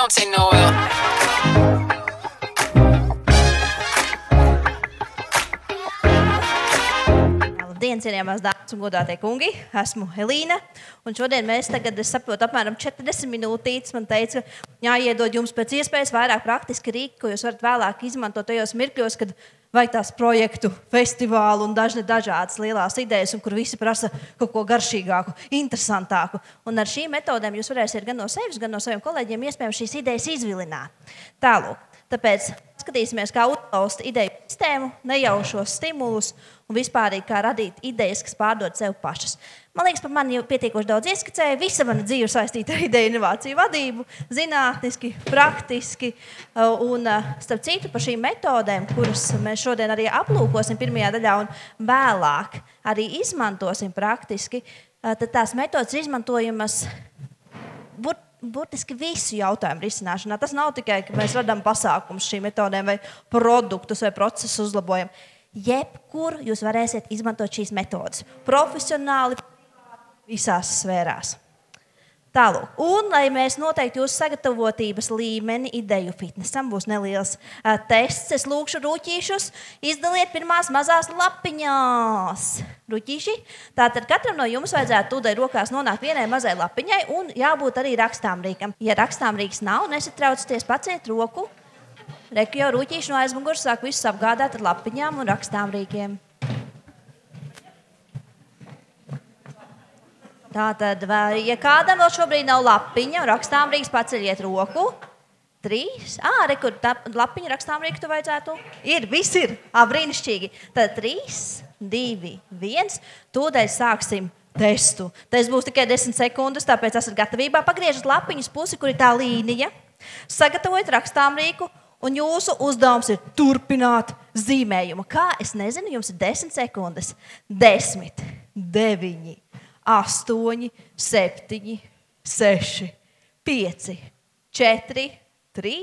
don't take no L. Labdien, cienījamās dāmas un godātie kungi, esmu Elīna, un šodien mēs tagad, es saprotu, apmēram 40 minūtītes man teica, jāiedod jums pēc iespējas vairāk praktiski rīki, ko jūs varat vēlāk izmantot tajos mirkļos, kad vajag tās projektu, festivālu un dažādas lielās idejas, un kur visi prasa kaut ko garšīgāku, interesantāku. Un ar šīm metodēm jūs varēsiet gan no sevis, gan no saviem kolēģiem iespējams šīs idejas izvilināt. Tālūk, tāpēc skatīsimies, kā uzlauzt ideju sistēmu, nejaušos stimulus un vispārīgi kā radīt idejas, kas pārdod sev pašas. Man liekas, par mani jau pietiekoši daudz ieskicēja. Visa mana dzīve saistīta ar ideju inovāciju vadību, zinātniski, praktiski. Un starp citu par šīm metodēm, kuras mēs šodien arī aplūkosim pirmajā daļā un vēlāk arī izmantosim praktiski, tad tās metodas ir izmantojamas burtiski visu jautājumu risināšanā. Tas nav tikai, ka mēs radām pasākumus šīm metodēm vai produktus vai procesu uzlabojam. Jebkur jūs varēsiet izmantot šīs metodas. Profesionāli, visās sfērās. Tālūk. Un, lai mēs noteikti jūsu sagatavotības līmeni ideju fitnesam, būs neliels tests. Es lūkšu rūķīšus, izdaliet pirmās mazās lapiņās. Rūķīši. Tātad katram no jums vajadzētu tūdaļ rokās nonākt vienai mazai lapiņai un jābūt arī rakstāmrīkam. Ja rakstāmrīks nav, nesatraucieties, paciet roku. Reku jau rūķīši no aizmugurs sāk visus apgādāt ar lapiņām un rakstāmrīkiem. Tātad, ja kādam vēl šobrīd nav lapiņa un rakstāmrīks, paceļiet roku. 3. Rekur, lapiņa rakstāmrīku tu vajadzētu? Ir, viss ir. Brīnišķīgi. Tad 3, 2, 1. Tūdaļ sāksim testu. Tas būs tikai 10 sekundes, tāpēc esat gatavībā. Pagriežat lapiņas pusi, kur ir tā līnija. Sagatavojiet rakstāmrīku. Un jūsu uzdevums ir turpināt zīmējumu. Kā? Es nezinu, jums ir 10 sekundes. 10, 9, 8, 7, 6, 5, 4, 3,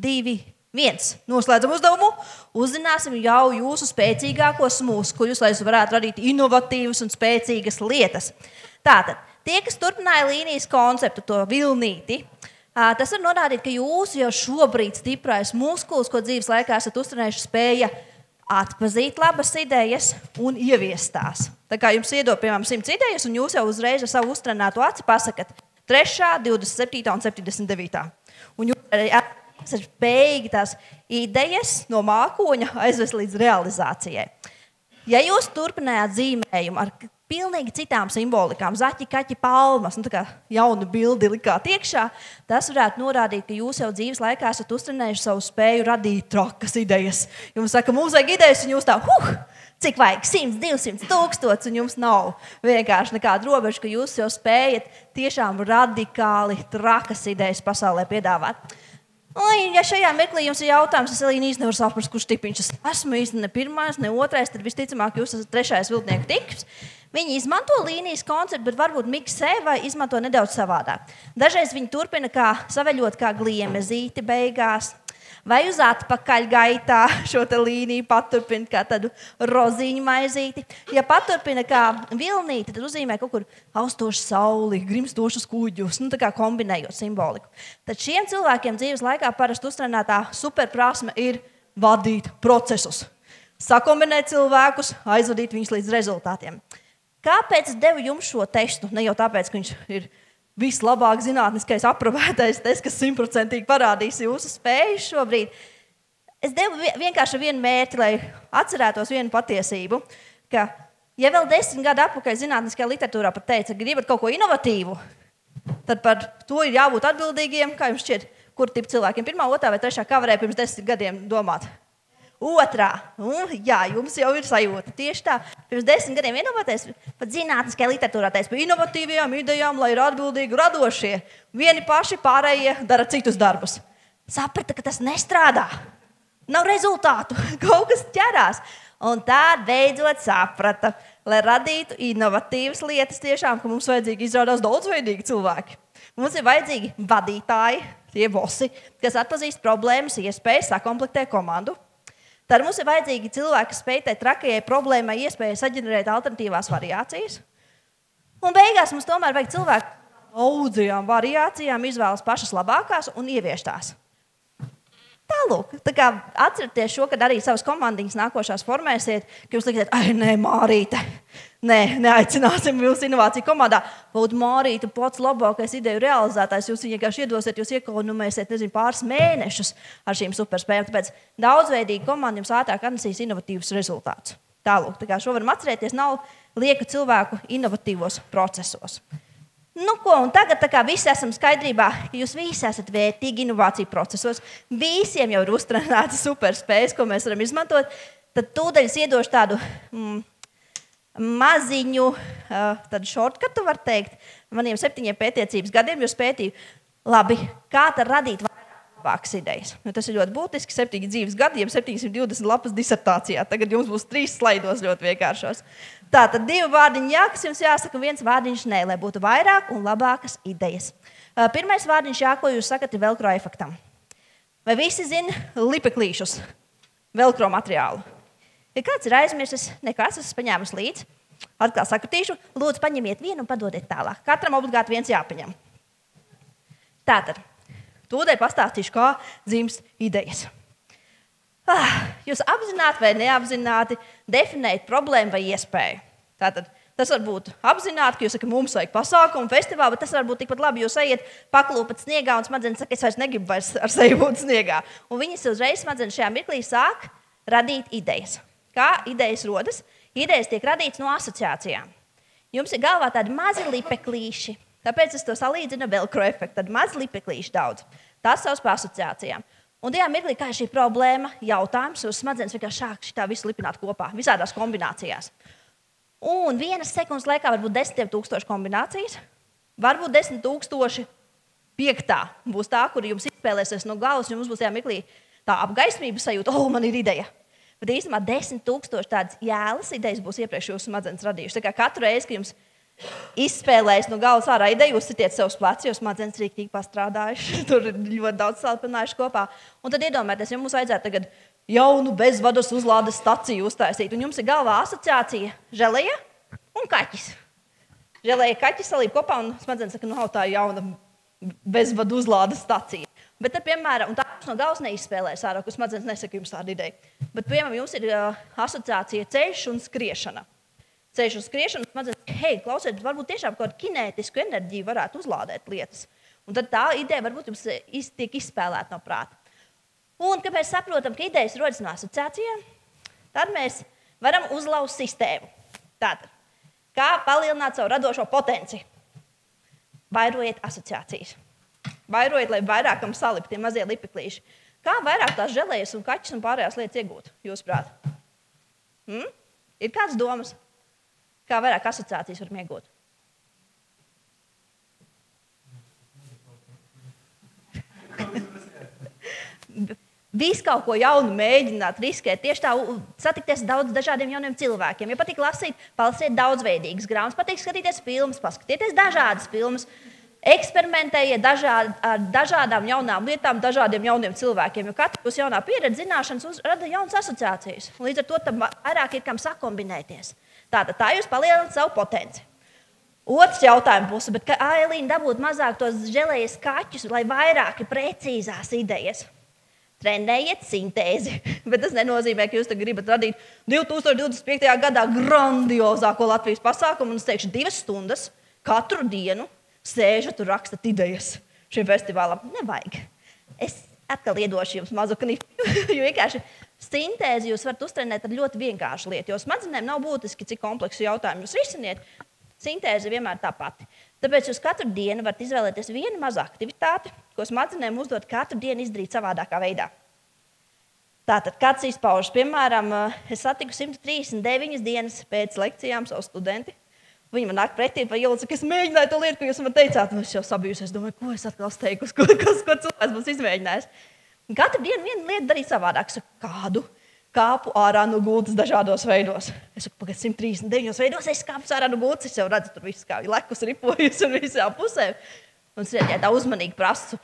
2, 1. Noslēdzam uzdevumu. Uzzināsim jau jūsu spēcīgākos muskuļus, lai jūs varētu radīt inovatīvas un spēcīgas lietas. Tātad, tie, kas turpināja līnijas konceptu, to vilnīti, tas var norādīt, ka jūsu jau šobrīd stiprais muskulis, ko dzīves laikā esat uzturējuši, spēja atpazīt labas idejas un ieviest tās. Tā kā jums iedod, piemēram, 100 idejas, un jūs jau uzreiz ar savu uztrenēto aci pasakat 3., 27. un 79. Un jūs esat spējīgi tās idejas no mākoņa aizvest līdz realizācijai. Ja jūs turpinājāt zīmējumu ar pilnīgi citām simbolikām, zaķi, kaķi, palmas, tā kā jaunu bildi likāt iekšā, tas varētu norādīt, ka jūs jau dzīves laikā esat uztrenējuši savu spēju radīt trakas idejas. Jums saka, mums vajag idejas, un jūs tā, cik vajag 100, 200, 1000, un jums nav vienkārši nekāda robeža, ka jūs jau spējat tiešām radikāli trakas idejas pasaulē piedāvāt. Ja šajā mirklī jums ir jautājums, es Elīna īsti nevaru saprast, kurš tipiņš esmu īsti ne pirmais, ne otrais, tad visticamāk jūs esat 3. viltnieku tips. Viņi izmanto līnijas konceptu, bet varbūt miksē vai izmanto nedaudz savādāk. Dažreiz viņi turpina saveļot kā gliemezīti beigās, vai uz atpakaļ gaitā šo te līniju paturpina kā tādu rozīņu maizīti. Ja paturpina kā vilnīti, tad uzzīmē kaut kur austošu sauli, grimstošus kuģus, tā kā kombinējot simboliku. Tad šiem cilvēkiem dzīves laikā parasti uztrenētā superprasme ir vadīt procesus. Sakombinēt cilvēkus, aizvadīt viņus līdz rezultātiem. Kāpēc es devu jums šo testu? Ne jau tāpēc, ka viņš ir vislabāk zinātniskais aprobētais tests, kas 100% parādīs jūsu spējas šobrīd. Es devu vienkārši vienu mērķi, lai atcerētos vienu patiesību, ka, ja vēl 10 gadu atpakaļ zinātniskajā literatūrā pat teica, ka gribat kaut ko inovatīvu, tad par to ir jābūt atbildīgiem, kā jums šķiet, kur tipu cilvēkiem 1., 2. vai 3. kā varēja pirms 10 gadiem domāt. 2. Jā, jums jau ir sajūta. Tieši tā. Pirms 10 gadiem vienoties, pat zinātniskajā literatūrā teica par inovatīvajām idejām, lai ir atbildīgi radošie. Vieni paši, pārējie dara citus darbus. Saprata, ka tas nestrādā. Nav rezultātu. Kaut kas ķerās. Un tā beidzot saprata, lai radītu inovatīvas lietas tiešām, ka mums vajadzīgi izrādās daudzveidīgi cilvēki. Mums ir vajadzīgi vadītāji, tie bosi, kas atpazīst problēmas, iespējas, sakomplektē komandu. Tad mums ir vajadzīgi cilvēki, kas spēj tai trakajai problēmai iespēju saģenerēt alternatīvās variācijas. Un beigās mums tomēr vajag cilvēku daudzajām variācijām izvēlas pašas labākās un ievieš tās. Tālūk, tā kā atcerieties šo, kad arī savas komandiņas nākošās formēsiet, ka jūs liksiet, nē, Mārīte, neaicināsim jūs inovāciju komandā. Būtu Mārīte pats labākais ideju realizētājs, jūs vienkārši iedosiet, jūs iekonomēsiet, pāris mēnešus ar šīm superspējām. Tāpēc daudzveidīga komanda jums ātrāk atnesīs inovatīvus rezultātus. Tālūk, tā kā šo varam atcerēties, nav lieku cilvēku inovatīvos procesos. Nu, ko, un tagad visi esam skaidrībā, ka jūs visi esat vērtīgi inovāciju procesos, visiem jau ir uztrenētas superspējas, ko mēs varam izmantot, tad tūdaļ es iedošu tādu maziņu shortcutu, var teikt, maniem 7 pētniecības gadiem, jūs pētīju, labi, kā tad radīt labākas idejas. Nu, tas ir ļoti būtiski, 7 dzīves gadiem, 720 lapas disertācijā. Tagad jums būs 3 slaidos ļoti vienkāršos. Tātad 2 vārdiņi jā, kas jums jāsaka, 1 vārdiņš nē, lai būtu vairāk un labākas idejas. Pirmais vārdiņš jā, ko jūs sakat, ir velcro efektam. Vai visi zina lipeklīšus, velcro materiālu? Ja kāds ir aizmirsis, nekas, esmu paņēmis līdzi, atkal sakritīšu, lūdzu paņemiet vienu un padodiet tālāk. Katram obligāti viens jāpaņem. Tātad. Tūdēļ pastāstīšu, kā dzimst idejas. Jūs apzināti vai neapzināti definējat problēmu vai iespēju. Tātad, tas var būt apzināti, ka jūs sakat, mums vajag pasākumu, festivālu, bet tas var būt tikpat labi, jūs ejiet paklūpat sniegā un smadzenes saka, es vairs negribu vairs ar sevi būt sniegā. Un viņas uzreiz smadzenes šajā mirklī sāk radīt idejas. Kā idejas rodas? Idejas tiek radītas no asociācijām. Jums ir galvā tādi mazi lipeklīši. Tāpēc es to salīdzinu ar velcro efektu. Tad maz lipeklīši daudz. Tas savs par asociācijām. Un tajā mirklī, kā ir šī problēma, jautājums, uz smadzenes vienkārši sāk šitā visu lipināt kopā, visādās kombinācijās. Un 1 sekundes laikā var būt 10 000 kombinācijas, varbūt 10 000 piektā būs tā, kur jums izspēlēsies no galvas, jums būs tajā mirklī tā apgaismības sajūta, man ir ideja. Bet īstenībā 10 000 tādas jēlas idejas būs iepriekš jūsu smadzenes radījušas. Tā kā katru reizi, kad jums izspēlējas no galvas ārā ideju, uzsitiet sev uz pleca, jo smadzenes rīktīgi pastrādājuši. Tur ir ļoti daudz salpinājuši kopā. Un tad iedomājieties, ja mums vajadzētu tagad jaunu bezvadas uzlādes staciju uztaisīt. Un jums ir galvā asociācija želeja un kaķis. Želeja kaķis salīd kopā un smadzenes saka, tā ir jauna bezvadu uzlādes stacija. Bet tad, piemēram, un tā jums no galvas neizspēlēs ārā, kur smadzenes nesaka jums tādu ideju. Bet, piemēram, jums ir asociācija ceļš un skriešana. Ceļš un skriešana, smadzenes, klausiet, varbūt tiešām kaut kādu kinētisku enerģiju varētu uzlādēt lietas. Un tad tā ideja varbūt jums tiek izspēlēta no prāta. Un, kad mēs saprotam, ka idejas rodas no asociācijām, tad mēs varam uzlauzt sistēmu. Tātad, kā palielināt savu radošo potenci? Vairojiet asociācijas. Vairojiet, lai vairākam salikt tie mazie lipeklīši. Kā vairāk tās želejas un kaķis un pārējās lietas iegūt, jūsuprāt? Ir kāds domas? Kā vairāk asociācijas varam iegūt? Visu kaut ko jaunu mēģināt, riskēt. Tieši tā, satikties daudz dažādiem jauniem cilvēkiem. Ja patīk lasīt, palasiet daudzveidīgas grāmatas, patīk skatīties filmas, paskatieties dažādas filmas, eksperimentējiet ar dažādām jaunām lietām, dažādiem jauniem cilvēkiem. Jo katra būs jaunā pieredze, zināšanas rada jaunas asociācijas. Līdz ar to tam vairāk ir kam sakombinēties. Tātad tā jūs palielināt savu potenci. Otrs jautājums būs, bet kā Ailīna dabūt mazāk tos želejas kaķus, lai vairāk ir precīzās idejas? Trenējiet sintēzi. Bet tas nenozīmē, ka jūs gribat radīt 2025. gadā grandiozāko Latvijas pasākumu un es teikšu 2 stundas katru dienu sēžat un rakstat idejas šim festivālam. Nevajag. Es atkal iedošu jums mazu knifu, jo vienkārši sintēzi jūs varat uztrenēt ar ļoti vienkāršu lietu, jo smadzenēm nav būtiski, cik kompleksu jautājumu jūs risiniet. Sintēze vienmēr tā pati. Tāpēc jūs katru dienu varat izvēlēties vienu mazu aktivitāti, ko smadzenēm uzdot katru dienu izdarīt savādākā veidā. Tātad, kāds izpaužas, piemēram, es satiku 139 dienas pēc lekcijām savu studenti. Viņi man nāk pretī pa ielu, saka, es mēģināju to lietu, ko jūs man teicāt. Un es jau sabijusi, es domāju, ko es atkal steigos, ko cilvēks būs izmēģinājis. Un katru dienu vienu lietu darīt savādāk. Es saku, kādu? Kāpu ārā no gultas dažādos veidos. Es saku, pagad 139 veidos, es kāpu ārā no gultas, es jau redzu, tur viss kā lekus ripojas un visām pusēm. Un es ja tā uzmanīgi prasu,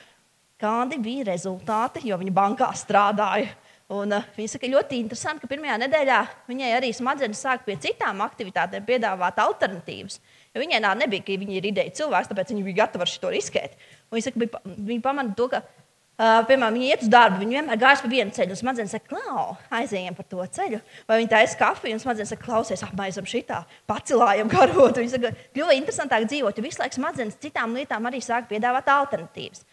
kādi bija rezultāti, jo viņa bankā strādāja. Un viņa saka, ļoti interesanti, ka pirmajā nedēļā viņai arī smadzenes sāk pie citām aktivitātēm piedāvāt alternatīvas. Jo viņai nebija, ka viņa ir ideja cilvēks, tāpēc viņa bija gatava ar šo riskēt. Un viņa saka, viņa pamana to, ka, piemēram, viņa iet uz darbu, viņa vienmēr gājas pa vienu ceļu, un smadzenes saka, klau, aizējiem par to ceļu. Vai viņa taisa kafiju, un smadzenes saka, klausies, apmaizam šitā, pacilājam karotu. Viņa saka, kļuva interesantāk dzīvot, jo visu laiku smadzenes citām lietām arī sāk piedāvāt alternatīvas.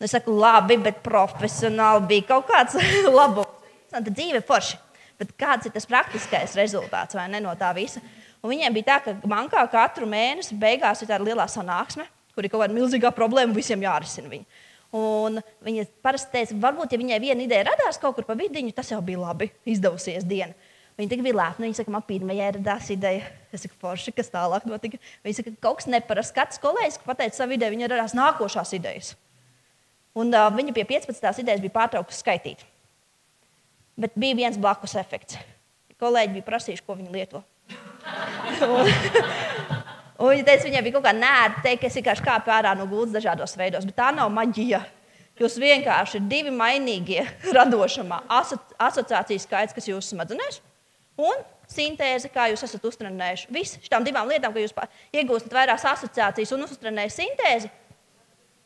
Es saku, labi, bet profesionāli bija kaut kāds labums. Tā dzīve forši, bet kāds ir tas praktiskais rezultāts vai ne no tā visa? Un viņiem bija tā, ka bankā katru mēnesi beigās ir tāda lielā sanāksme, kur ir kaut kāda milzīgā problēma, visiem jārisina viņa. Un viņa parasti teica, varbūt, ja viņai viena ideja radās kaut kur pa vidiņu, tas jau bija labi, izdevusies diena. Viņa tik bija lēpna, viņa saka, man pirmajai radās ideja. Es saku, forši, kas tālāk notika. Viņa saka, kaut kas neparasts. Katrs kolēģis, ka pateica savu ideju, viņa radās nākošās idejas. Un viņa pie 15. idejas bija pārtraukta skaitīt. Bet bija viens blakus efekts. Kolēģi bija prasījuši, ko viņi lieto. Un viņa teica, viņai bija kaut kā nērti teikt, ka es vienkārši kāpu ārā no gultas dažādos veidos, bet tā nav maģija. Jūs vienkārši ir divi mainīgie radošamā asociācijas skaits, kas jūsu smadzenēs, un sintēze, kā jūs esat uztrenējuši. Viss šitām divām lietām, ka jūs iegūstat vairās asociācijas un uztrenējat sintēzi,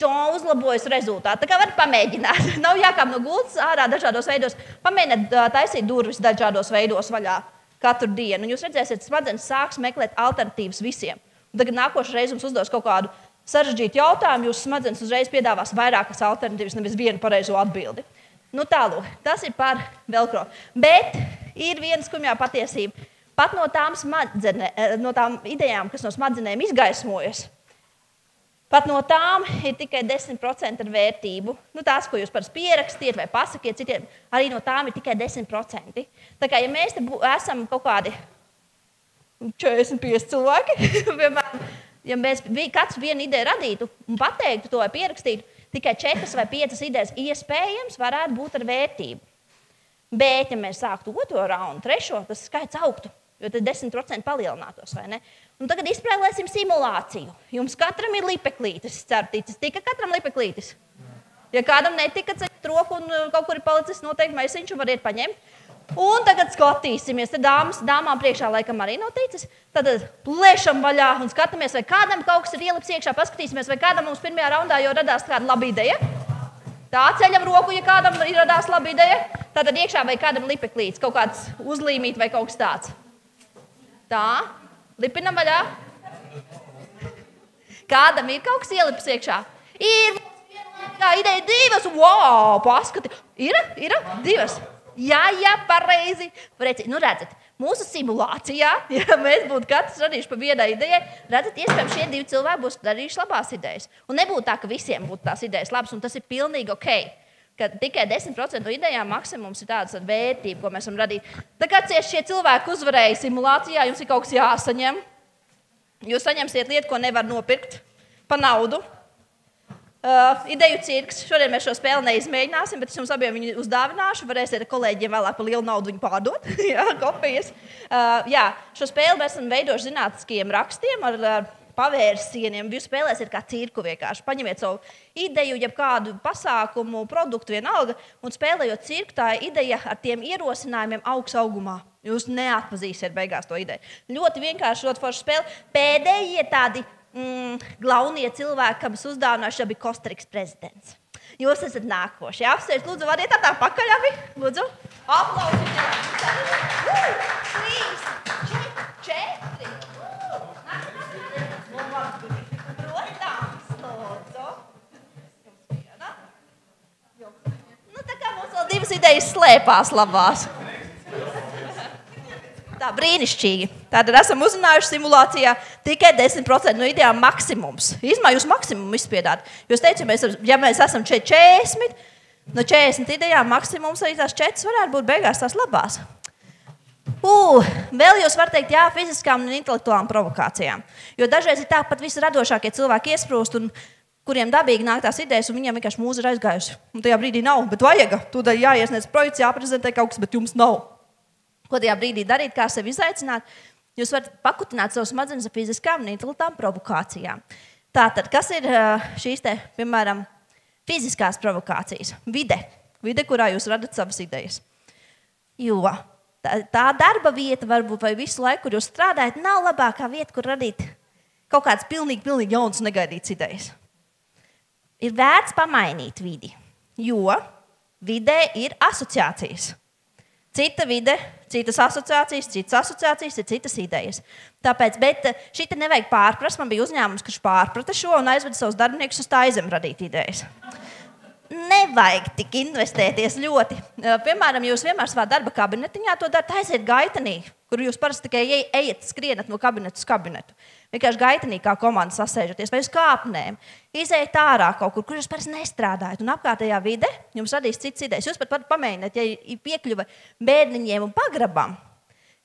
to uzlabojas rezultāti. Tā kā varat pamēģināt. Nav jākāp no gultas ārā dažādos veidos. Pamēģiniet taisīt durvis dažādos veidos vaļā katru dienu. Un jūs redzēsiet, smadzenes sāks meklēt alternatīvas visiem. Un tagad nākošais reiz jums uzdos kaut kādu sarežģītu jautājumu, jūsu smadzenes uzreiz piedāvās vairākas alternatīvas, nevis vienu pareizo atbildi. Nu tālūk, tas ir par velcro. Bet ir viena skumjā patiesība. Pat no tām idejām, kas no smadzenēm izgaismojas, pat no tām ir tikai 10% ar vērtību. Nu, tās, ko jūs parasti pierakstiet vai pasakiet citiem, arī no tām ir tikai 10%. Tā kā, ja mēs te esam kaut kādi 45 cilvēki, piemēram, ja mēs katrs vienu ideju radītu un pateiktu to vai pierakstītu, tikai 4 vai 5 idejas iespējams varētu būt ar vērtību. Bet, ja mēs sāktu 2. raundu, 3., tas skaits augtu, jo tad 10% palielinātos, vai ne? Un tagad izspēlēsim simulāciju. Jums katram ir lipeklītis, ceru ticis. Tika katram lipeklītis? Ja kādam netika ceļot roku un kaut kur ir palicis noteikti maisiņš un variet paņemt. Un tagad skatīsimies. Te dāmām priekšā laikam arī noticis. Tad plēšam vaļā un skatāmies, vai kādam kaut kas ir ielips iekšā. Paskatīsimies, vai kādam mums pirmajā raundā jau radās kāda laba ideja. Tā ceļam roku, ja kādam ir radās laba ideja. Tātad iekšā vai kādam lipeklītis, kaut kāds uzlīmīt vai kaut kas tāds. Tā. Lipinam vaļā. Kādam ir kaut kas ielips iekšā? Ir ideja 2. Wow, paskati. Ir 2. Jā, pareizi. Nu, redzat, mūsu simulācijā, ja mēs būtu katrs radījuši pa vienai idejai, redzat, iespējams, šie 2 cilvēki būs darījuši labās idejas. Un nebūtu tā, ka visiem būtu tās idejas labas, un tas ir pilnīgi ok. Ka tikai 10% no idejām maksimums ir tādas ar vērtību, ko mēs varam radīt. Tā kā šie cilvēki uzvarēja simulācijā, jums ir kaut kas jāsaņem. Jūs saņemsiet lietu, ko nevar nopirkt pa naudu. Ideju cirks. Šodien mēs šo spēli neizmēģināsim, bet es jums abiem viņu uzdāvināšu. Varēsiet ar kolēģiem vēlāk par lielu naudu viņu pārdot. Jā, kopijas. Šo spēli mēs esam veidojuši zinātniskiem rakstiem ar pavērsieniem. Jūs spēlēsiet kā cirku vienkārši. Paņemiet savu ideju, jeb kādu pasākumu, produktu vienalga, un spēlējot cirku, tā ideja ar tiem ierosinājumiem augs augumā. Jūs neatpazīsiet beigās to ideju. Ļoti vienkārši, ļoti forša spēle. Pēdējie tādi glaunie cilvēki, kam es uzdāvināšu, jau bija Kostarikas prezidents. Jūs esat nākošie. Apsveic, lūdzu, variet tā pakaļ abi. Lūdzu. Aplausi. 3, 4. Protams, lūdzu. Nu, tā kā mums vēl 2 idejas slēpās labās. Tā brīnišķīgi. Tātad esam uzzinājuši simulācijā tikai 10% no idejām maksimums. Īstumā jūs maksimumu izspiedāt. Jūs teicat, ja mēs esam 40, no 40 idejām maksimums arī tās 4 varētu būt beigās tās labās. Vēl jūs varat teikt jā fiziskām un intelektuālām provokācijām. Jo dažreiz ir tā pat visradošākie cilvēki iesprūst, un kuriem dabīgi nāk tās idejas, un viņiem vienkārši mūza ir aizgājusi. Un tajā brīdī nav, bet vajag. Tūdaļ jāiesniedz projekts, jāprezentē kaut kas, bet jums nav. Ko tajā brīdī darīt, kā sevi izaicināt? Jūs varat pakutināt savu smadzenes ar fiziskām un intelektuālām provokācijām. Tātad, kas ir šīs te, piemēram, fiziskās provokācijas? Vide, kurā jūs radat savas idejas. Jo tā darba vieta varbūt vai visu laiku, kur jūs strādājat, nav labākā vieta, kur radīt kaut kāds pilnīgi jauns negaidīts idejas. Ir vērts pamainīt vidi, jo vidē ir asociācijas. Cita vide, citas asociācijas, ir citas idejas. Tāpēc, bet šita nevajag pārprast. Man bija uzņēmums, kurš pārprata šo un aizveda savus darbiniekus uz tā aizem radīt idejas. Nevajag tik investēties ļoti. Piemēram, jūs vienmēr savā darba kabinetiņā to darat, aiziet gaitenī, kur jūs parasti tikai ejat, skrienat no kabinetu uz kabinetu. Vienkārši gaitenī kā komanda sasēžaties vai uz kāpnēm. Izejiet ārā kaut kur jūs parasti nestrādājat. Un apkārtējā vide jums radīs citas idejas. Jūs pat varat pamēģināt, ja ir piekļuva bērniņiem un pagrabam.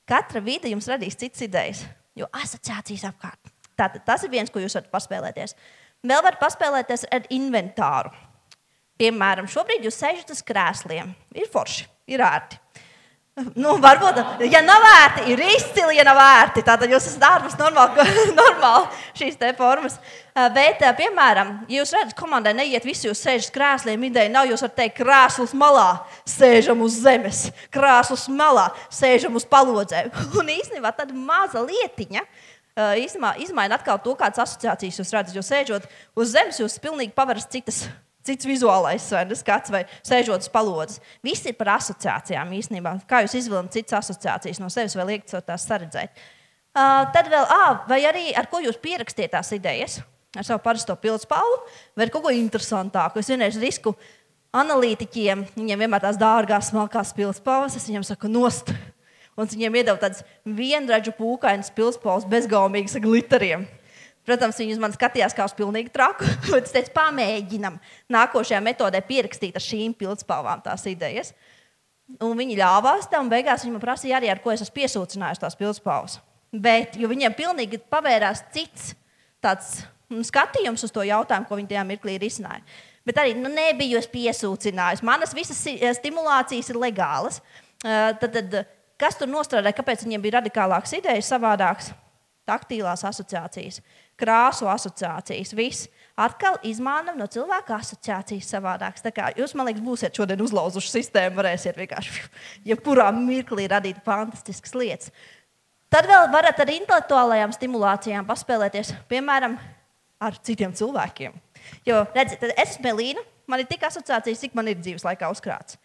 Katra vide jums radīs citas idejas, jo asociācijas apkārt. Tātad tas ir viens, ko jūs varat paspēlēties. Vēl varat paspēlēties ar inventāru. Piemēram, šobrīd jūs sēžat uz krēsliem. Ir forši, ir ērti. Nu, varbūt, ja nav ērti, ir izcili, ja nav ērti. Tātad jūs esat ārpus normāli šīs te formas. Bet, piemēram, ja jūs redzat, komandai neiet visi, jūs sēžat uz krēsliem, ideja nav, jūs varat teikt, krēsls malā, sēžam uz zemes, krēsls malā, sēžam uz palodzēm. Un īstenībā tāda maza lietiņa, izmaina atkal to, kādas asociācijas jūs redzat. Jo sēžot uz zemes, jūs pilnīgi pavaras cits vizuālais skats vai sēžot uz palodzes. Viss ir par asociācijām īstenībā. Kā jūs izvilināt citas asociācijas no sevis vai liekat tās saredzēt. Tad vēl, vai arī ar ko jūs pierakstiet tās idejas? Ar savu parasto pildspalvu vai ar kaut ko interesantāku. Es vienreiz risku analītiķiem, viņiem vienmēr tās dārgās, smalkās pildspalvas, es viņiem saku nost. Un viņiem iedeva tādas vienradžu pūkainas pildspalvas bezgaumīgas ar glitteriem. Protams, viņi uz mani skatījās kā uz pilnīgi traku, bet es teicu, pamēģinam nākošajā metodē pierakstīt ar šīm pildspalvām tās idejas. Un viņi ļāvās tam, un beigās viņi man prasīja arī, ar ko es esmu piesūcinājis tās pildspalvas. Bet, jo viņiem pilnīgi pavērās cits tāds skatījums uz to jautājumu, ko viņi tajā mirklī risināja. Bet arī nebiju es piesūcinājis. Manas visas stimulācijas ir legālas. Tad, kas tur nostrādāja, kāpēc viņiem bija radikālākas idejas, savādākas? Taktīlās asociācijas, krāsu asociācijas, viss. Atkal izmānam no cilvēka asociācijas savādākas. Tā kā jūs, man liekas, būsiet šodien uzlauzuši sistēmu, varēsiet vienkārši jebkurā mirklī radīt fantastiskas lietas. Tad vēl varat ar intelektuālajām stimulācijām paspēlēties, piemēram, ar citiem cilvēkiem. Jo, redziet, es esmu Melīna, man ir tik asociācijas, cik man ir dzīves laikā uzkrāts.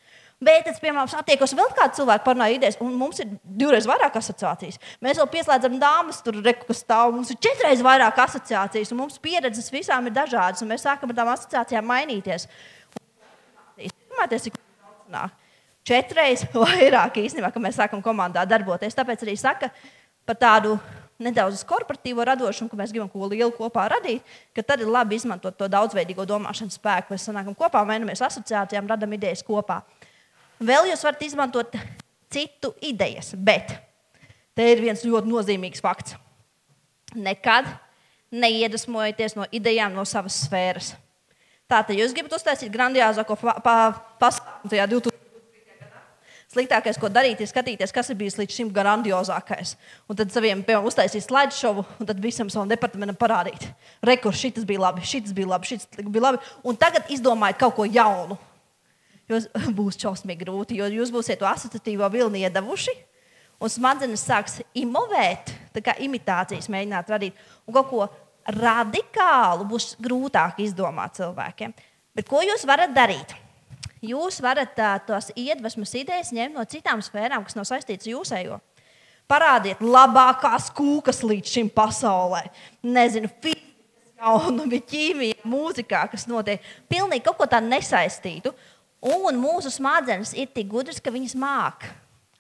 Bet es, piemēram, satiekos vēl kādu cilvēku parunāju idejas, un mums ir 2 reizes vairāk asociācijas. Mēs vēl pieslēdzam dāmas, tur reku, kas stāv, mums ir 4 reizes vairāk asociācijas, un mums pieredzes visām ir dažādas, un mēs sākam ar tām asociācijām mainīties. Domājieties, cik nāk. 4 reizes vairāk īstenībā, ka mēs sākam komandā darboties. Tāpēc arī saka par tādu nedaudz korporatīvo radošumu, ka mēs gribam ko lielu kopā radīt, ka tad ir labi izmantot to daudzveidīgo domāšanas spēku. Mēs sanākam kopā, mainamies asociācijām, radam idejas kopā. Vēl jūs varat izmantot citu idejas, bet te ir viens ļoti nozīmīgs fakts. Nekad neiedvesmojieties no idejām no savas sfēras. Tātad jūs gribat uztaisīt grandiozāko pasākumu tajā 2000. gadā. Sliktākais, ko darīt, ir skatīties, kas ir bijis līdz šim grandiozākais. Un tad saviem, piemēram, uztaisīt slidešovu un tad visam savam departamentam parādīt. Rekur, šitas bija labi, šitas bija labi. Un tagad izdomājiet kaut ko jaunu. Jūs būs šausmīgi grūti, jo jūs būsiet to asociatīvo vilni iedavuši, un smadzenes sāks imovēt, tā kā imitācijas mēģināt radīt, un kaut ko radikālu būs grūtāk izdomāt cilvēkiem. Bet ko jūs varat darīt? Jūs varat tos iedvesmas idejas ņemt no citām sfērām, kas nav saistītas jūsējo. Parādiet labākās kūkas līdz šim pasaulē. Nezinu, fizikas jaunumi, ķīmija, mūzikā, kas notiek. Pilnīgi kaut ko tā nesaistītu. Un mūsu smadzenes ir tik gudras, ka viņas māk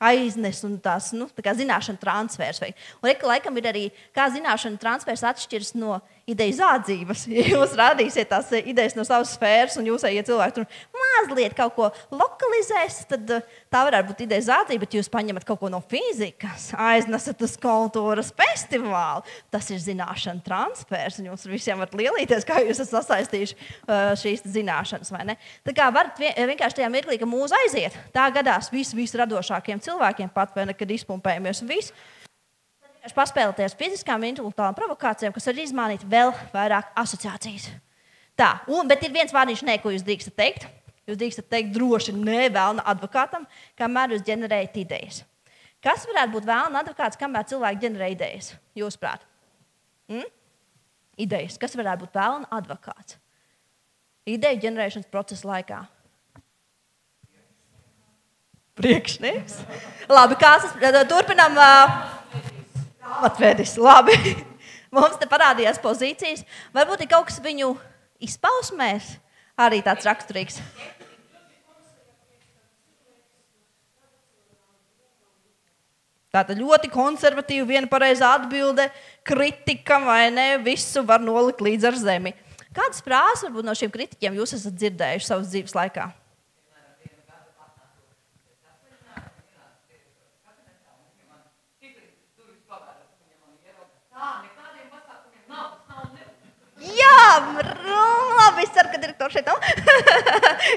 aiznes un tās tā kā zināšana transfers. Un laikam ir arī, kā zināšana transfers atšķiras no ideju zādzības. Ja jūs rādīsiet tās idejas no savas sfēras un jūs ejat cilvēki tur mazliet kaut ko lokalizēs, tad tā varētu būt ideja zādzība, bet jūs paņemat kaut ko no fizikas, aiznesat uz kultūras festivālu. Tas ir zināšana transfers, un jums visiem var lielīties, kā jūs esat sasaistījuši šīs zināšanas, vai ne? Tā kā varat vienkārši tajā mirklī, ka mūs aiziet, tā gadās radošākiem cilvēkiem pat, vai ne, kad izpumpējamies un viss. Paspēlēties fiziskām intelektuālām provokācijām, kas var izmainīt vēl vairāk asociācijas. Tā, bet ir viens vārdiņš nē, ko jūs drīkstat teikt. Jūs drīkstat teikt droši nē vēlna advokātam, kamēr jūs ģenerējat idejas. Kas varētu būt vēlna advokāts, kamēr cilvēki ģenerē idejas? Jūsuprāt? Idejas, kas varētu būt pelna advokāts. Ideju ģenerēšanas procesa laikā. Priekšnieks. Labi, turpinam. Grāmatvedis, labi. Mums te parādījās pozīcijas. Varbūt ir kaut kas viņu izpausmēs arī tāds raksturīgs. Tātad ļoti konservatīva, viena pareizā atbilde, kritika vai ne, visu var nolikt līdz ar zemi. Kādas frāzes varbūt no šiem kritiķiem jūs esat dzirdējuši savas dzīves laikā? Jā, labi, es ceru, ka direktors šeit nav.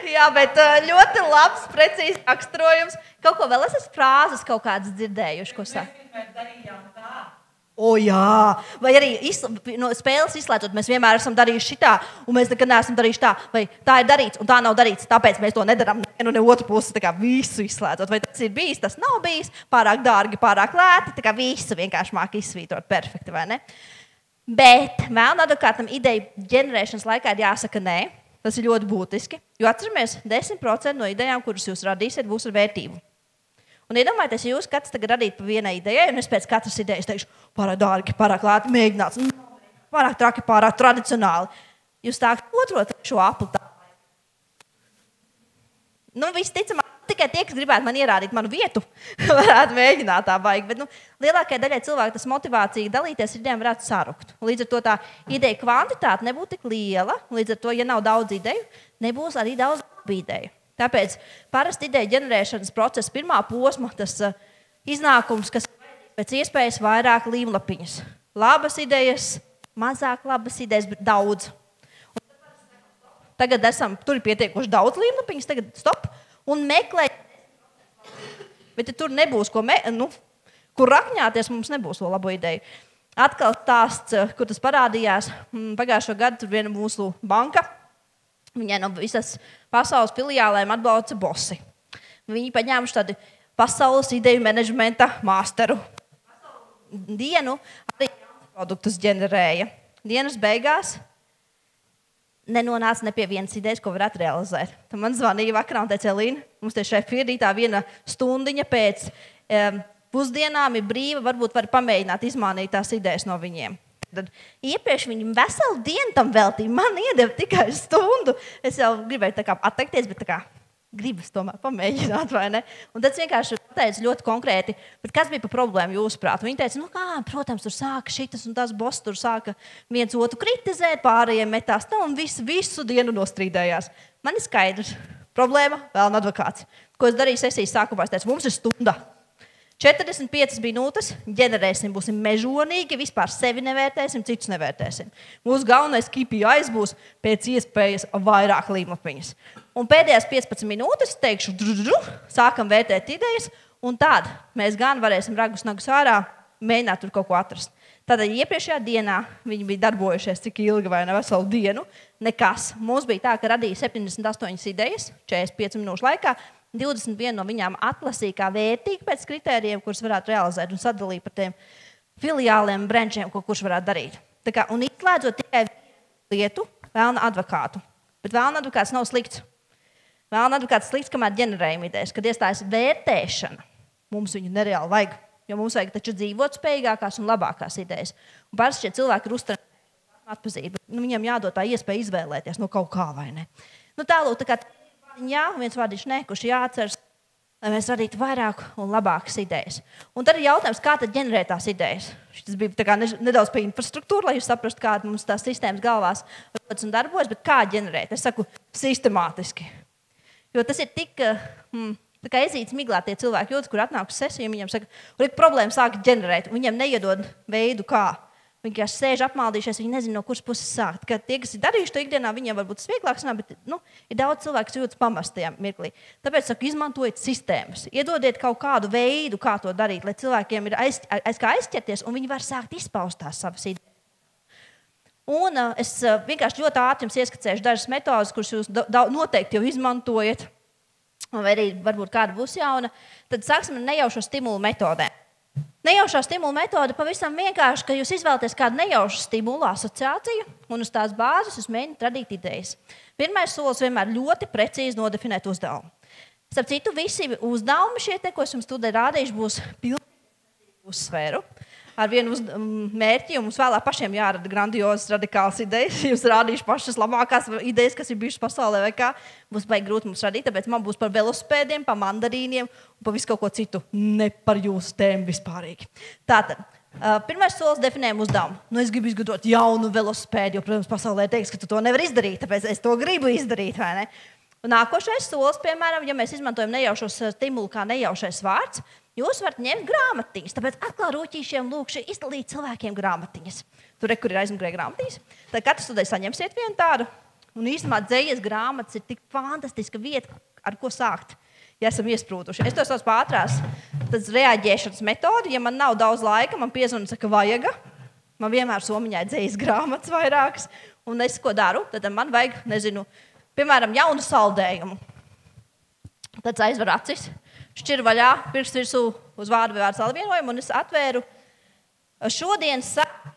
Jā, bet ļoti labs, precīzs raksturojums. Kaut ko vēl esat frāzes kaut kādas dzirdējuši, ko saka? Mēs darījām tā. O, jā. Vai arī no spēles izslēdzot, mēs vienmēr esam darījuši šitā, un mēs nekad neesam darījuši tā, vai tā ir darīts, un tā nav darīts, tāpēc mēs to nedaram ne otru pusi, tā kā visu izslēdzot. Vai tas ir bijis, tas nav bijis, pārāk dārgi, pārāk lēti, tā kā visu vienkārši māk izsvītrot perfekti, vai ne? Bet vēlna advokātam ideju ģenerēšanas laikā ir jāsaka nē. Tas ir ļoti būtiski, jo atceramies, 10% no idejām, kuras jūs radīsiet, būs ar vērtību. Un iedomājieties, ja jūs katrs tagad radītu pa vienai idejai, un es pēc katras idejas teikšu, pārāk dārgi, pārāk lēti, mēģināts, pārāk traki, pārāk tradicionāli. Jūs tā otro šo apli tā. Visticamāk, tikai tie, kas gribētu man ierādīt manu vietu, varētu mēģināt tā vajag. Bet lielākajai daļai cilvēku tas motivācija dalīties ar idejām varētu sarukt. Līdz ar to tā ideja kvantitāte nebūtu tik liela. Līdz ar to, ja nav daudz ideju, nebūs arī daudz labu ideju. Tāpēc parasti ideja ģenerēšanas procesa pirmā posma, tas iznākums, kas pēc iespējas vairāk līmlapiņas. Labas idejas, mazāk labas idejas, bet daudz. Tagad tur ir pietiekoši daudz līmlapiņas, tagad stop. Un meklēt, bet ja tur nebūs, kur rakņāties, mums nebūs vēl labo ideju. Atkal stāsts, kur tas parādījās, pagājušo gadu tur viena mūsu banka, viņai no visas pasaules filiālēm atbalsta bosi. Viņi paņēmuši tādu pasaules ideju menedžmenta masteru. Dienu arī produktus ģenerēja. Dienas beigās nenonāca ne pie vienas idejas, ko varētu realizēt. Tad man zvanīja vakarā un teica, Elīna, mums tieši šeit ir tā viena stundiņa pēc pusdienām ir brīva, varbūt var pamēģināt izmānīt tās idejas no viņiem. Tad iepriekš viņi veselu dienu tam veltīja, man iedeva tikai stundu. Es jau gribēju tā kā atteikties, bet tā kā gribas tomēr pamēģināt, vai ne? Un tad vienkārši teica ļoti konkrēti, bet kas bija par problēmu jūsuprāt? Viņi teica, protams, tur sāka šitas un tas boss, tur sāka viens otru kritizēt, pārējiem metās, un visu dienu nostrīdējās. Man ir skaidrs, problēma vēl advokāts. Ko es darīju sesijas sākumā? Es teicu, mums ir stunda. 45 minūtes, ģenerēsim, būsim mežonīgi, vispār sevi nevērtēsim, citus nevērtēsim. Mūsu galvenais KPIs būs pēc iespējas vairāk līmlapiņas. Un pēdējās 15 minūtes teikšu, sākam vērtēt idejas, un tad mēs gan varēsim ragus nagus ārā, mēģināt tur kaut ko atrast. Tātad iepriekšējā dienā viņi bija darbojušies cik ilgi vai ne veselu dienu, nekas. Mums bija tā, ka radīja 78 idejas 45 minūšu laikā, 21 no viņām atlasīja kā vērtīgi pēc kritērijiem, kurus varētu realizēt un sadalīja par tiem filiāliem, brančiem, ko kurš varētu darīt. Tā kā, un izslēdzot tikai lietu, vēlna advokātu. Bet vēlna advokāts nav slikts. Vēlna advokāts slikts, kamēr ģenerējuma idejas. Kad iestājas vērtēšana, mums viņu nereāli vajag, jo mums vajag taču dzīvot spējīgākās un labākās idejas. Un parasti šie cilvēki ir uztrenēti atpazīt, bet viņam jādod tā iespēja izvēlēties no kaut kā vai ne. Tālūk, tā kā jā, viens vārdiņš ne, kurš jāatceras, lai mēs radītu vairāk un labākas idejas. Un tad ir jautājums, kā tad ģenerēt tās idejas. Tas bija tā kā nedaudz par infrastruktūru, lai jūs saprastu, kāda mums tās sistēmas galvās rodas un darbojas, bet kā ģenerēt? Es saku sistemātiski. Jo tas ir tik tā kā ezīts miglā tie cilvēki jūtas, kur atnāk uz sesiju, viņiem saka, kur ir problēma sākt ģenerēt, un viņiem neiedod veidu, kā. Viņi kā sēž apmaldījušies, viņi nezina, no kuras puses sākt. Kad tie, kas ir darījuši to ikdienā, viņiem varbūt tas vieglāks, bet ir daudz cilvēku, kas jūtas pamestajā mirklī. Tāpēc saku, izmantojiet sistēmas. Iedodiet kaut kādu veidu, kā to darīt, lai cilvēkiem ir kā aizķerties, un viņi var sākt izpaust tās savas idejas. Un es vienkārši ļoti ātri jums ieskicēšu dažas metodas, kuras jūs noteikti jau izmantojat, vai arī varbūt kāda būs jauna. Tad sāksim ar nejaušo stimulu metodēm. Nejaušā stimula metode pavisam vienkārši, ka jūs izvēlaties kādu nejaušu stimulu asociāciju un uz tās bāzes jūs mēģināt radīt idejas. Pirmais solis vienmēr ļoti precīzi nodefinēt uzdevumu. Starp citu, visi uzdevumi šie, ko es jums tūdien rādīšu, būs pilnīgi uzsvēru. Ar vienu mērķi, un mums vēlāk pašiem jārada grandiozas, radikālas idejas. Jūs rādīšu pašas labākās idejas, kas ir bijušas pasaulē, vai kā. Būs baigi grūti mums radīt, tāpēc man būs par velosipēdiem, par mandarīniem un par visu kaut ko citu. Ne par jūsu tēmu vispārīgi. Tātad, pirmais solis definējam uzdevumu. Es gribu izgudrot jaunu velosipēdu, jo, protams, pasaulē teiks, ka tu to nevari izdarīt, tāpēc es to gribu izdarīt, vai ne? Un nākošais solis, piemēram, ja mēs izmantojam nejaušos stimulu kā nejaušais vārds, jūs varat ņemt grāmatiņas. Tāpēc atkal rūķīšiem lūkšu izdalīt cilvēkiem grāmatiņas. Tur, kur ir aizmugurē grāmatiņas. Tad katrs studē saņemsiet vienu tādu. Un īstenībā dzejas grāmatas ir tik fantastiska vieta, ar ko sākt, ja esam iesprūduši. Es to saucu par ātrās reaģēšanas metodi. Ja man nav daudz laika, man piezvana, saka, vajaga. Man vienmēr somiņā ir dzejas grāmatas vairākas. Un es ko daru? Tad man vajag, piemēram, jaunu saldējumu. Tad aizver acis. Šķir vaļā, pirksts virsū uz vārdu vai vārdu salvienojumu, un es atvēru. Šodien saka,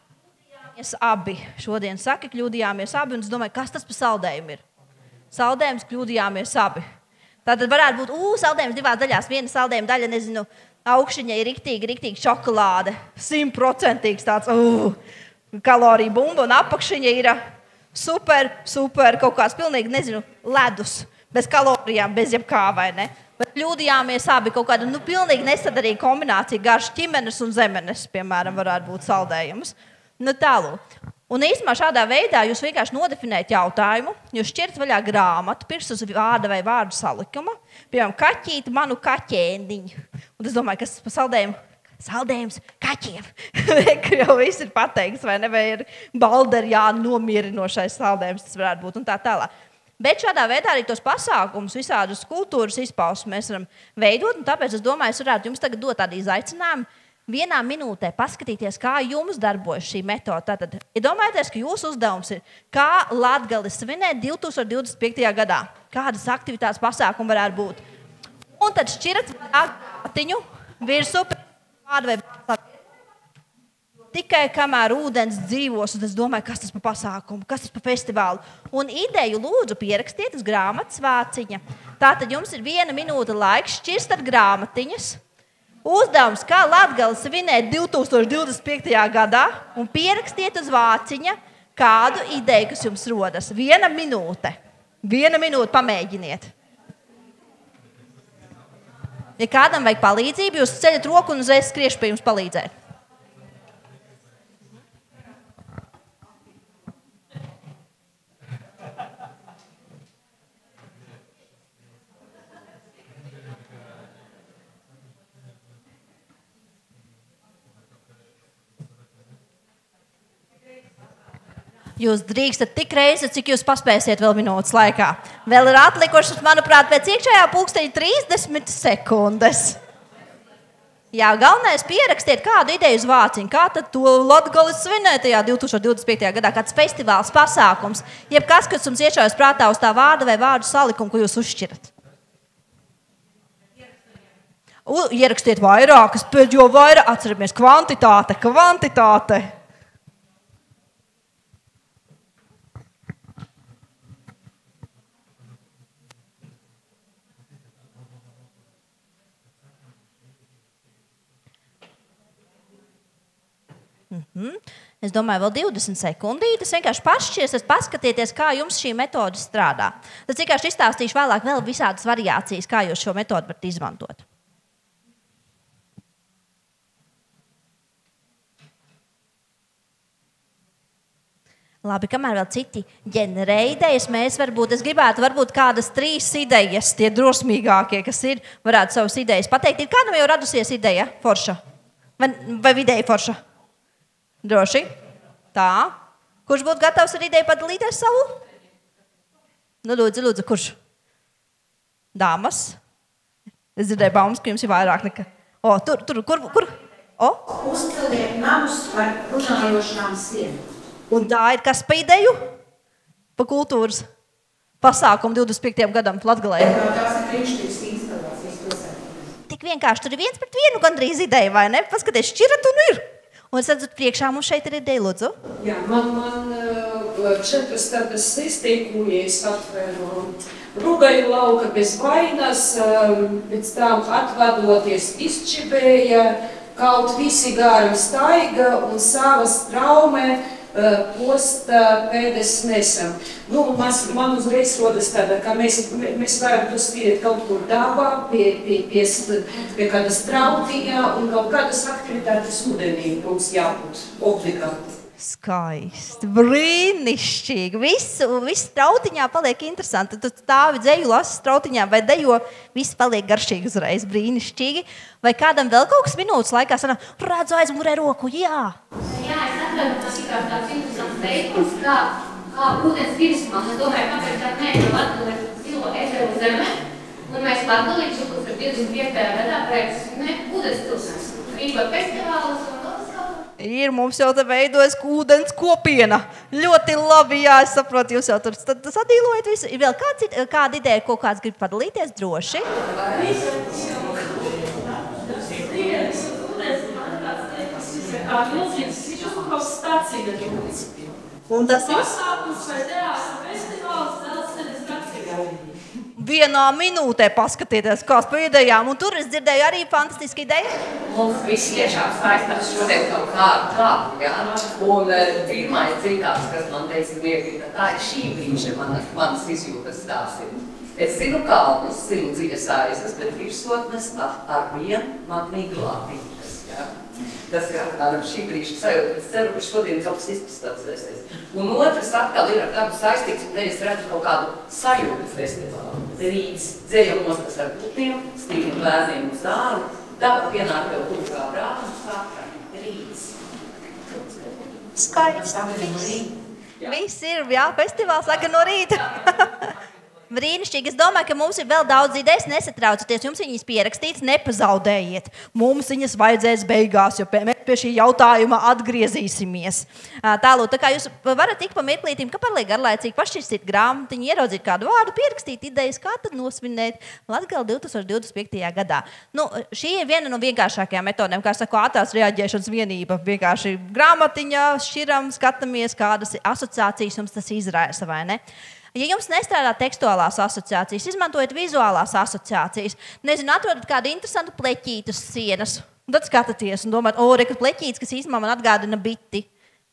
kļūdījāmies abi, un es domāju, kas tas par saldējumu ir? Saldējums, kļūdījāmies abi. Tātad varētu būt, saldējums divās daļās. Viena saldējuma daļa, augšņa ir riktīgi šokolāde. 100% tāds, kaloriju bumba, un apakšiņa ir super, kaut kāds pilnīgi, ledus. Bez kalorijām, bez jebkā, vai ne? Bet kļūdījāmies abi kaut kādu pilnīgi nesadarīgu kombināciju, garš ķimenes un zemenes, piemēram, varētu būt saldējums. Tālūk. Un īstenībā šādā veidā jūs vienkārši nodefinējat jautājumu, jūs šķirat vaļā grāmatu, pirksts uz vārda vai vārdu salikuma, piemēram, kaķīti manu kaķēniņu. Un es domāju, kas par saldējumu? Saldējums kaķiem. Kur jau viss ir pateikts, vai ne? Vai ir balderi nomierinošais saldējums, tas varētu būt un tā tālāk. Bet šādā veidā arī tos pasākumus, visādus kultūras izpausmes mēs varam veidot, un tāpēc es domāju, es varētu jums tagad dot tādu izaicinājumu vienā minūtē paskatīties, kā jums darbojas šī metode. Tātad, iedomājieties, ka jūsu uzdevums ir, kā Latgali svinēt 2025. gadā. Kādas aktivitātes pasākumi varētu būt. Un tad šķirat grāmatiņu virsū vārdu vai vārdu. Tikai kamēr ūdens dzīvos, un es domāju, kas tas par pasākumu, kas tas par festivālu. Un ideju lūdzu pierakstiet uz grāmatas vāciņa. Tātad jums ir 1 minūte laiks šķirstat grāmatiņas. Uzdevums, kā Latgali svinēt 2025. gadā, un pierakstiet uz vāciņa kādu ideju, kas jums rodas. 1 minūte. 1 minūte pamēģiniet. Ja kādam vajag palīdzību, jūs ceļat roku un uzreiz skriešu pie jums palīdzēt. Jūs drīkstat tik reizi, cik jūs paspēsiet vēl minūtes laikā. Vēl ir atlikušas, manuprāt, pēc iekšējā pulksteņa 30 sekundes. Jā, galvenais pierakstiet kādu ideju uz vāciņu. Kā tad to Latgali svinēt tajā 2025. gadā? Kāds festivāls, pasākums? Jebkas, kas jums iešaujas prātā uz tā vārda vai vārdu salikumu, ko jūs uzšķirat? Ierakstiet vairākas, bet jo vairāk atceramies kvantitāte. Es domāju, vēl 20 sekundītes. Vienkārši pašķiesiet, paskatieties, kā jums šī metode strādā. Tas vienkārši izstāstīšu vēlāk vēl visādas variācijas, kā jūs šo metodu varat izmantot. Labi, kamēr vēl citi ģenerē idejas, es gribētu kādas 3 idejas, tie drosmīgākie, kas ir, varētu savas idejas pateikt. Ir kādam jau radusies ideja forša? Vai vidēji forša? Droši? Tā. Kurš būtu gatavs ar ideju padalīties savu? Lūdzu, kurš? Dāmas? Es dzirdēju baumas, ka jums ir vairāk nekā. Kur? Uzceliet namus ar runājošām sienām. Un tā ir kas pa ideju? Pa kultūras pasākumu 25. gadam Latgalē. Tās ir priekštīgas instalācijas pilsētās. Tik vienkārši. Tur ir 1 pret 1 gandrīz ideja, vai ne? Paskaties, šķirat un ir. Un es redzu, priekšā mums šeit ir ideja, lūdzu. Jā, man 4 tādas izteikumies atvēru. Rūgaļu lauka bez vainas, pēc tam atvadoties izčibēja, kaut visi gāra staiga un savas traumē posta pēdes nesam. Nu, man uzreiz rodas tāda, ka mēs varam to spīrēt kaut kur dabā, pie kādas trautiņā un kaut kādas aktivitātes ūdenī mums jābūt obligāti. Skaisti, brīnišķīgi. Viss trautiņā paliek interesanti. Tu stāvi dzeju, lasi trautiņā vai dejo, viss paliek garšīgi uzreiz, brīnišķīgi. Vai kādam vēl kaut kas minūtes laikā sanāk, redzu aizmurē roku, jā. Jā, es atradu tāds interesants teikums, kā ūdens virsmā. Es domāju, kāpēc tā mēģina Latgali zilo eteru zeme. Un mēs Latgali 2025. gadā projekts ūdens pilsēs. Rīkot festivālus un Ir, mums jau te veidojas ūdens kopiena. Ļoti labi, jā, es saprotu, jūs jau tur sadīlojat visu. Ir vēl kāda ideja, ko kāds grib padalīties droši? Un tas ir? Vienā minūtē paskatieties, kāds pa idejām. Un tur es dzirdēju arī fantastiski ideja. Mums viss tiešām saistās šodien kaut kādu tādu, jā. Un pirmais citāts, kas man teica mierīgi, tā ir šī brīža manas izjūtas stāsti. Es zinu kalnus, zinu dziļas aizas, bet virsotnes ar vienu man miglātītas, jā. Tas ir apmēram šī brīža sajūta, es ceru, ka šodien kaut kas izpastāsies. Un otrs atkal ir ar tādu saistīts, un te es redzu kaut kādu sajūtu festivālu. Rīts dzējumos, kas ar putiem, stīgiem bērniem uz dāru, daba pienāk tev tūk kā brāli un sākā. Rīts. Skaisti. Viss ir, jā, festivāls saka no rīta. Brīnišķīgi. Es domāju, ka mums ir vēl daudz idejas, nesatraucieties. Jums viņas pierakstīts, nepazaudējiet. Mums viņas vajadzēs beigās, jo mēs pie šī jautājuma atgriezīsimies. Tālūk, tā kā jūs varat ik pa mirklītim, ka paliek garlaicīgi pašķirstīt grāmatiņu, ieraudzīt kādu vārdu, pierakstīt idejas, kā tad nosvinēt Latgali 2025. gadā. Nu, šī ir viena no vienkāršākajām metodēm, kā saku, ātrās reaģēšanas vienība. Vienkārši grāmatiņā šķiram, skatāmies, kādas asociācijas jums tas izraisa, vai ne? Ja jums nestrādā tekstuālās asociācijas, izmantojiet vizuālās asociācijas. Nezinu, atrodat kādu interesantu pleķītu uz sienas. Un tad skatāties un domājat, reku pleķītis, kas īstenībā man atgādina biti.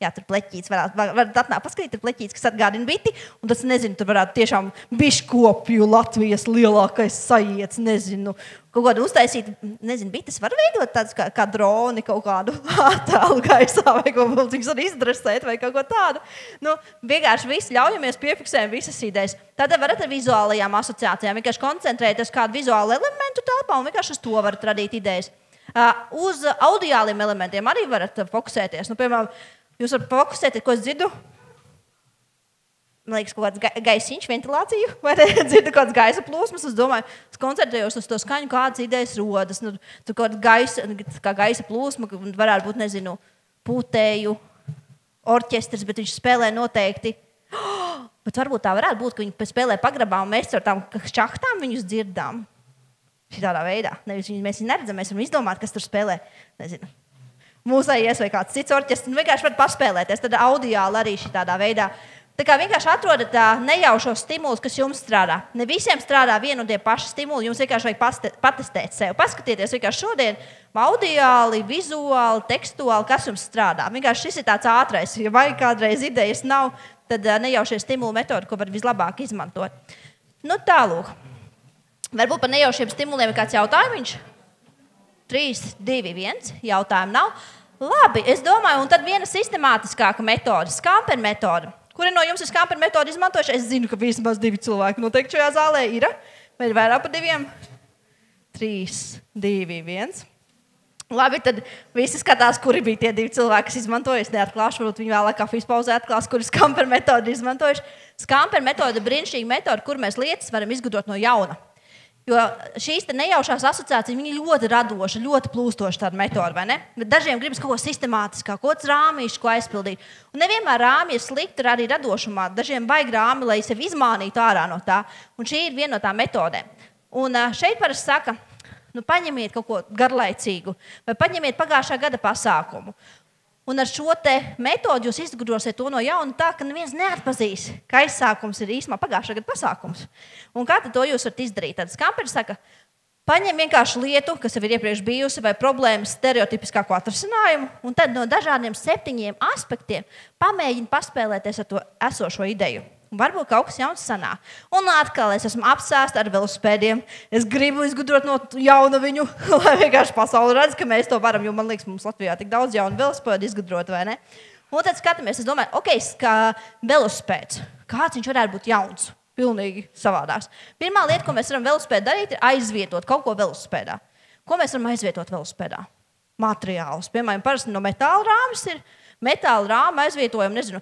Jā, tur pleķītis varat atnākt, paskatīt, tur pleķītis, kas atgādina biti. Un tas, nezinu, tur varētu tiešām biškopju Latvijas lielākais sajiets, nezinu. Kaut kādu uztaisīt, nezinu, bites var veidot tādus kā droni, kaut kādu attēlu gaisā vai kaut ko viņus var izdresēt vai kaut ko tādu. Nu, vienkārši viss ļaujamies, piefiksējam visas idejas. Tad varat ar vizuālajām asociācijām vienkārši koncentrēties kādu vizuālu elementu telpā un vienkārši uz to varat radīt idejas. Uz audiāliem elementiem arī varat fokusēties. Nu, piemēram, jūs varat fokusēties, ko es dzirdu? Man liekas, kaut kāds gaisiņš, ventilāciju, vai dzirdu kāds gaisa plūsmas. Es domāju, es koncentrējos uz to skaņu, kādas idejas rodas. Nu, tur kaut kā gaisa plūsma, varētu būt, nezinu, pūtēju orķestris, bet viņš spēlē noteikti. Bet varbūt tā varētu būt, ka viņi spēlē pagrabā un mēs ar tām šahtām viņus dzirdām. Šitādā veidā. Nevis mēs viņu neredzam, mēs varam izdomāt, kas tur spēlē. Nezinu. Mūsējies vai kāds cits orķestris. Nu, vienkārši var paspēlēties. Tad audiāli arī šitādā veidā. Tā kā vienkārši atrodat nejaušos stimulus, kas jums strādā. Ne visiem strādā vienu un tie paši stimuli. Jums vienkārši vajag patestēt sev. Paskatieties vienkārši šodien audiāli, vizuāli, tekstuāli, kas jums strādā. Vienkārši šis ir tāds ātrais. Ja vai kādreiz idejas nav, tad nejaušie stimulu metodi, ko var vislabāk izmantot. Nu tālūk. Varbūt par nejaušiem stimuliem ir kāds jautājums? 3, 2, 1. Jautājumu nav. Labi, es domāju, un tad viena sistemātiskāka metode, skamper metode. Kuri no jums ir skamper metodi izmantojuši? Es zinu, ka vismaz 2 cilvēki noteikti šajā zālē ir. Vai ir vairāk par 2? 3, 2, 1. Labi, tad visi skatās, kuri bija tie 2 cilvēki, kas izmantoja. Es neatklāšu, varbūt viņi vēlāk kafijas pauzē atklās, kuri skamper metodi izmantojuši. Skamper metode ir brīnišķīga metode, kur mēs lietas varam izgudrot no jauna. Jo šīs nejaušās asociācijas, viņi ļoti radoša, ļoti plūstoša tāda metode, vai ne? Bet dažiem gribas kaut ko sistemātiskā, kaut kāds rāmīšs, ko aizpildīt. Un nevienmēr rāmi ir slikti arī radošumā. Dažiem vajag rāmi, lai sevi izmānītu ārā no tā. Un šī ir viena no tām metodēm. Un šeit parasti saka, Nu, paņemiet kaut ko garlaicīgu vai paņemiet pagājušā gada pasākumu. Un ar šo te metodi jūs izgudrosiet to no jauna tā, ka neviens neatpazīs, ka aizsākums ir īstenībā pagājušā gada pasākums. Un kā tad to jūs varat izdarīt? Tad Skamperis saka, paņem vienkārši lietu, kas jau ir iepriekš bijusi, vai problēmas stereotipiskāko atrisinājumu, un tad no dažādiem 7 aspektiem pamēģini paspēlēties ar to esošo ideju. Un varbūt kaut kas jauns sanāk. Un atkal es esmu apsēsta ar velospēdiem. Es gribu izgudrot no jauna viņu, lai vienkārši pasauli redz, ka mēs to varam, jo man liekas, mums Latvijā tik daudz jaunu velospēdu izgudrot, vai ne? Un tad skatāmies, es domāju, ok, kā velospēds, kāds viņš varētu būt jauns? Pilnīgi savādāks. Pirmā lieta, ko mēs varam velospēdā darīt, ir aizvietot kaut ko velospēdā. Ko mēs varam aizvietot velospēdā? Materiālus. Piemēram, parasti no metāla rāmis ir. Metāla rāma aizvietojam, nezinu,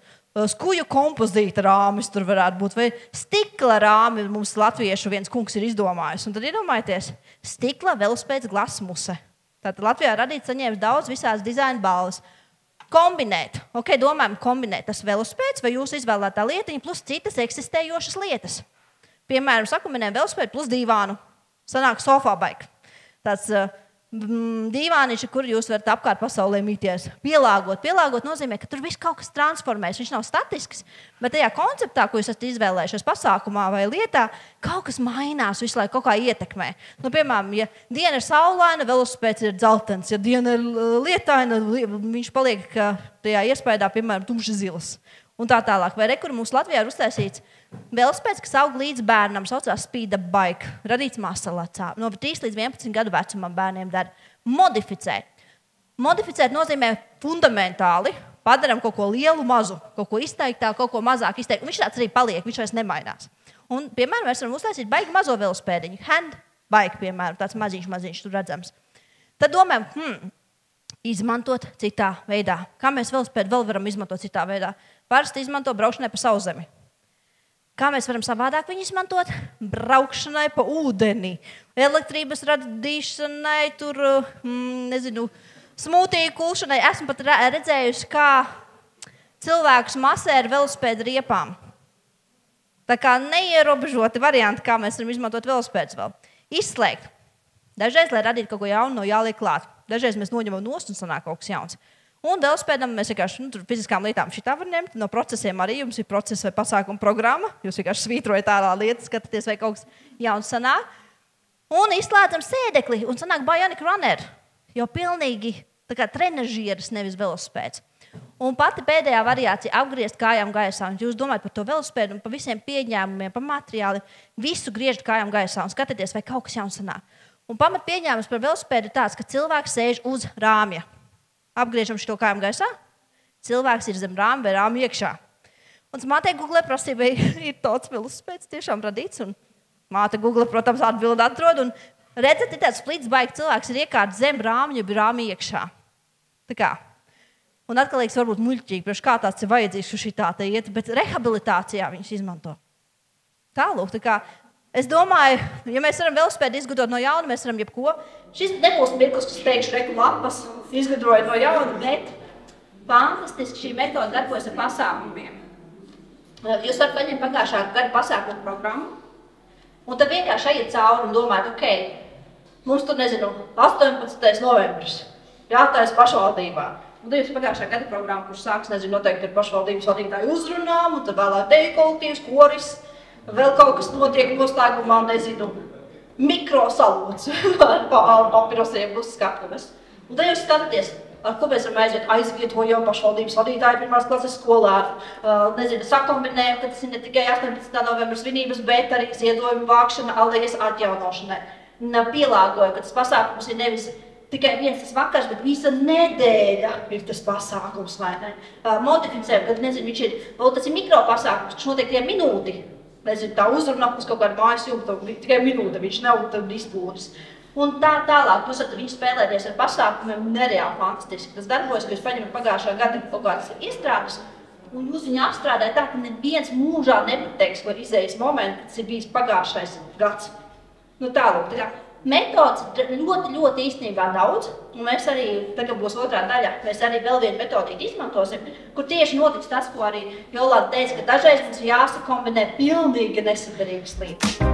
skuju kompozīta rāmis tur varētu būt, vai stikla rāmi mums latviešu viens kungs ir izdomājis. Un tad iedomājieties, stikla velospēds glasmuse. Tātad Latvijā radīt saņēmis daudz visās dizaina balvas. Kombinēt. Ok, domājam, kombinēt tas velospēds vai jūsu izvēlētā lietiņa plus citas eksistējošas lietas. Piemēram, sakumbinējam velospēdu plus dīvānu. Sanāk sofā baik. Tāds dīvāniši, kur jūs varat apkārt pasaulē mīties. Pielāgot nozīmē, ka tur viss kaut kas transformēs. Viņš nav statisks, bet tajā konceptā, ko jūs esat izvēlējušies pasākumā vai lietā, kaut kas mainās, visu laiku kaut kā ietekmē. Nu, piemēram, ja diena ir saulaina, velospēds ir dzeltens. Ja diena ir lietaina, viņš paliek tajā iespējā, piemēram, tumši zils. Un tā tālāk. Vai kur mums Latvijā ir uztaisīts velospēds, kas aug līdz bērnam, saucās speed up bike, radīts Masalacā. No 3 līdz 11 gadu vecumam bērniem dara. Modificēt. Modificēt nozīmē fundamentāli. Padaram kaut ko lielu, mazu, kaut ko izteiktā, kaut ko mazāk izteikt. Viņš tāds arī paliek, viņš vairs nemainās. Un, piemēram, mēs varam uztaisīt baigi mazo velospēdiņu. Hand bike, piemēram, tāds maziņš tur redzams. Tad domājam, izmantot citā veidā. Kā mēs velospēdu vēl varam izmantot citā veidā? Parasti izmanto braukšanai pa sauszemi. Kā mēs varam savādāk viņu izmantot? Braukšanai pa ūdeni, elektrības radīšanai, tur, nezinu, smūtīju kulšanai. Esmu pat redzējusi, kā cilvēkus masē ar velospēdu riepām. Tā kā neierobežoti varianti, kā mēs varam izmantot velospēdus vēl. Izslēgt. Dažreiz, lai radītu kaut ko jaunu, no jāliek klāt. Dažreiz mēs noņemam nost un sanāk kaut kas jauns. Un velospēdam mēs vienkārši fiziskām lietām šitā var ņemt. No procesiem arī jums ir procesa vai pasākuma programma. Jūs vienkārši svītrojat ārā lietas, skatāties, vai kaut kas jauns sanāk. Un izslēdzam sēdekli un sanāk bionic runner. Jau pilnīgi tā kā trenažieris, nevis velospēds. Un pati pēdējā variācija apgriezt kājām gaisā. Un jūs domājat par to velospēdu un par visiem pieņēmumiem, par materiāli. Visu griežat kājām gaisā un skatieties, vai kaut kas jauns sanāk. Un pamat pieņēmums par velospēdu ir tāds, ka cilvēks sēž uz rāmja. Apgriežam šo kājām gaisā, cilvēks ir zem rāmja vai rāmja iekšā. Un mātei Google prasīja, vai ir tāds velospēds tiešām radīts. Un māte Google, protams, atbildi atrod. Un redzat, ir tāds splits baigi, cilvēks ir iekārts zem rāmja, bet rāmja iekšā. Tā kā. Un atkal liekas varbūt muļķīgi, priekš kā tāds ir vajadzīgs uz šitā te iet, bet rehabilitācijā viņš izmanto. Tālūk, tā kā. Es domāju, ja mēs varam velospēdu izgudrot no jauna, mēs varam jebko. Šis nebūs mirklis, kas teikšu reku lapas, izgudrojot no jauna, bet fantastiski šī metode darbojas ar pasākumiem. Jūs varat paņemt pagājušā gada pasākumu programmu, un tad vienkārši aiziet cauri un domāt, ok, mums tur, nezinu, 18. novembris, jātājas pašvaldībā. Un tad jūs pagājušā gada programmu, kurš sāks, nezinu, noteikti ar pašvaldības vadītāju uzrunām, un tad vēlāk deju kolektīvs, koris, vēl kaut kas notiek noslēgumā, nezinu, mikrosalots ar papirosiem uz skatuves. Un tad jūs skatāties, ar ko mēs varam aizvietojam pašvaldības vadītāju pirmās klases skolā, nezinu, sakombinējam, ka tas ir ne tikai 18. novembra svinības, bet arī ziedojumu vākšana alejas atjaunošanai. Pielāgoju, ka tas pasākums ir nevis tikai viens tas vakars, bet visa nedēļa ir tas pasākums, vai ne? Modificējam, kad, nezinu, viņš ir, vēl tas ir mikropasākums, kas notiek tikai minūti. Nezinu, tā uzrunā uz kaut kādu mājas jumtu, tikai minūte, viņš nav izpūris. Un tālāk, jūs varat viņu spēlēties ar pasākumiem nereāli fantastiski. Tas darbojas, ka jūs paņemat pagājušā gada kaut kādas iestrādes, un jūs viņu apstrādājat tā, ka neviens mūžā nepateiks, ko ir izējas momenti, kas ir bijis pagājušais gads. Nu tālāk, tā kā metodas ļoti īstenībā daudz, un mēs arī, tagad būs otrā daļa, mēs arī vēl vienu metodīti izmantosim, kur tieši notiks tas, ko arī Jolanta teica, ka dažreiz mums jāsakombinē pilnīgi nesadarīgas lietas.